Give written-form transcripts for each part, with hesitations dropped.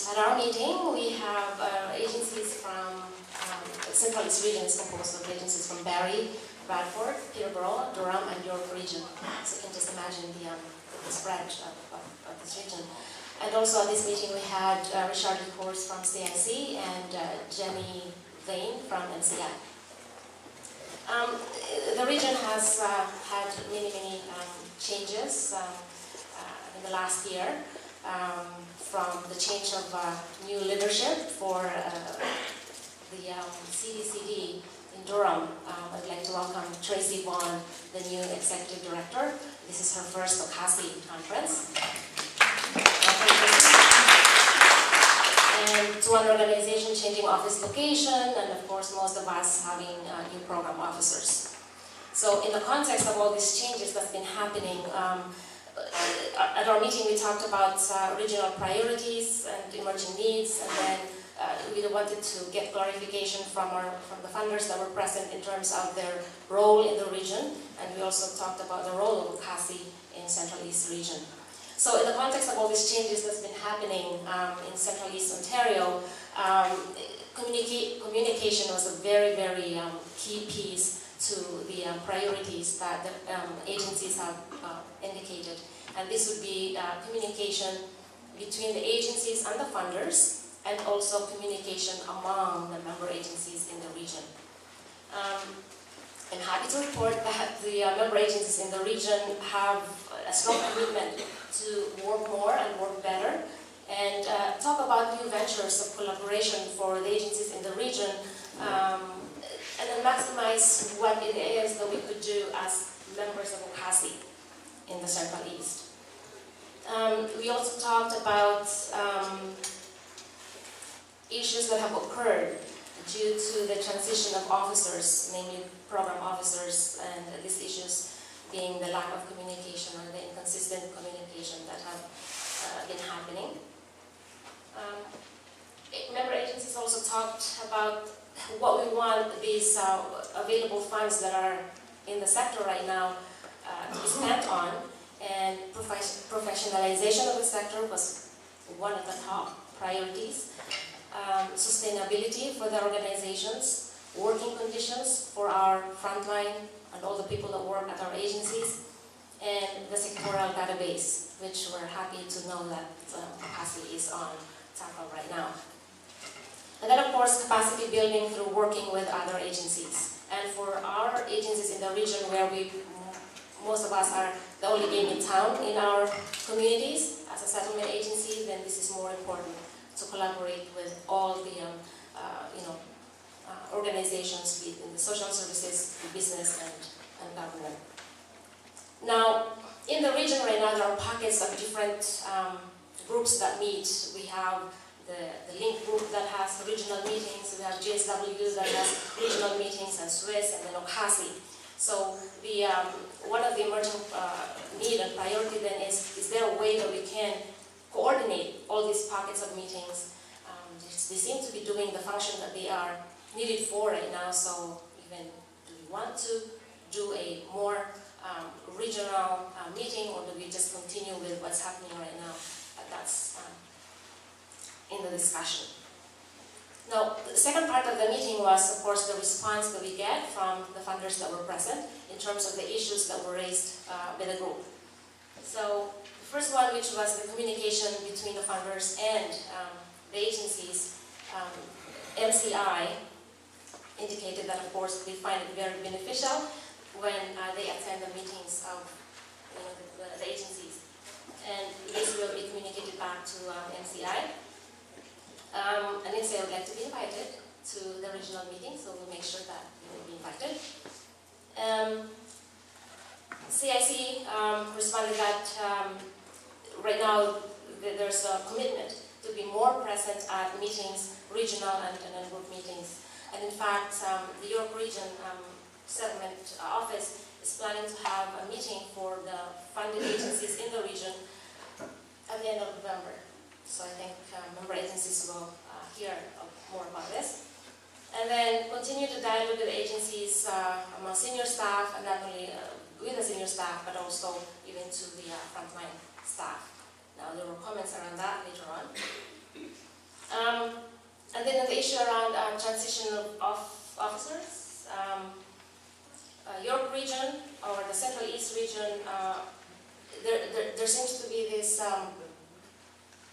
at our meeting, we have agencies from Central East region is composed of agencies from Barrie, Bradford, Peterborough, Durham, and York region. So you can just imagine the spread of this region. And also at this meeting we had Richard Lecours from CIC and Jenny Vane from MCI. The region has had many changes in the last year, from the change of new leadership for the CDCD in Durham. I'd like to welcome Tracy Vaughan, the new Executive Director. This is her first OCASI conference. And to an organization changing office location, and of course most of us having new program officers. So in the context of all these changes that's been happening, at our meeting we talked about regional priorities and emerging needs, and then we wanted to get clarification from the funders that were present in terms of their role in the region, and we also talked about the role of OCASI in Central East region. So in the context of all these changes that's been happening in Central East Ontario, communication was a very key piece to the priorities that the agencies have indicated. And this would be communication between the agencies and the funders, and also communication among the member agencies in the region. I'm happy to report that the member agencies in the region have a strong commitment to work more and work better, and talk about new ventures of collaboration for the agencies in the region, and then maximize what it is that we could do as members of OCASI in the Central East. We also talked about issues that have occurred due to the transition of officers, namely program officers, and these issues being the lack of communication or the inconsistent communication that have been happening. Member agencies also talked about what we want these available funds that are in the sector right now to be spent on, and professionalization of the sector was one of the top priorities. Sustainability for the organizations, working conditions for our frontline and all the people that work at our agencies, and the sectoral database, which we're happy to know that OCASI is on tackle right now. And then of course capacity building through working with other agencies. And for our agencies in the region where most of us are the only game in town in our communities as a settlement agency, then this is more important to collaborate with all the organizations in the social services, the business, and government. Now, in the region right now, there are pockets of different groups that meet. We have the LINK group that has regional meetings. We have JSW that has regional meetings, and Swiss, and then OCASI. So one of the emerging need and priority then is there a way that we can coordinate all these pockets of meetings? They seem to be doing the function that they are needed for right now, so even do we want to do a more regional meeting, or do we just continue with what's happening right now? That's in the discussion. Now, the second part of the meeting was, of course, the response that we get from the funders that were present in terms of the issues that were raised by the group. So, the first one, which was the communication between the funders and the agencies, MCI indicated that, of course, they find it very beneficial when they attend the meetings of the agencies. And this will be communicated back to MCI. And MCI would like to be invited to the regional meeting, so we'll make sure that you will be invited. CIC responded that right now there's a commitment to be more present at meetings, regional and group meetings. And in fact, the York Region Settlement Office is planning to have a meeting for the funded agencies in the region at the end of November. So I think member agencies will hear more about this. And then continue to dialogue with the agencies among senior staff, and not only with the senior staff, but also even to the frontline staff. Now, there were comments around that later on. And then the issue around transition of officers, York region or the Central East region, there seems to be this, I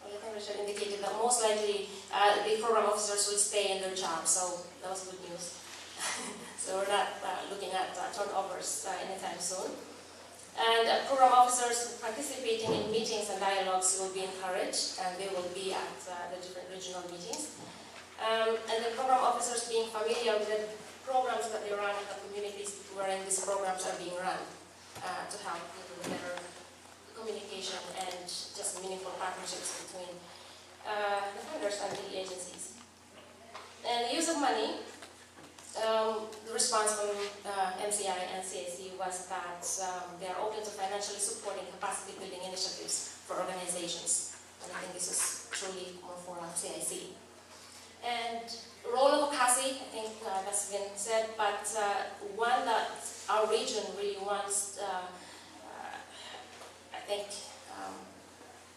think Richard indicated that most likely the program officers will stay in their jobs, so that was good news. So we're not looking at turnovers anytime soon. And program officers participating in meetings and dialogues will be encouraged, and they will be at the different regional meetings. And the program officers being familiar with the programs that they run in the communities wherein these programs are being run to help with better communication and just meaningful partnerships between the funders and the agencies. And the use of money, the response from MCI and CAC was that they are open to financially supporting capacity building initiatives for organizations. And I think this is truly more for CIC. And role of OCASI, I think that's been said, but one that our region really wants, I think,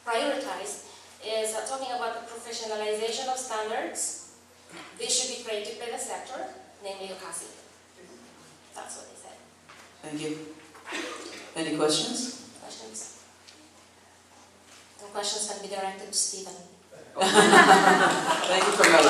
prioritized is talking about the professionalization of standards. They should be created by the sector, namely OCASI. That's what they said. Thank you. Any questions? Questions? No questions can be directed to Stephen. Thank you for your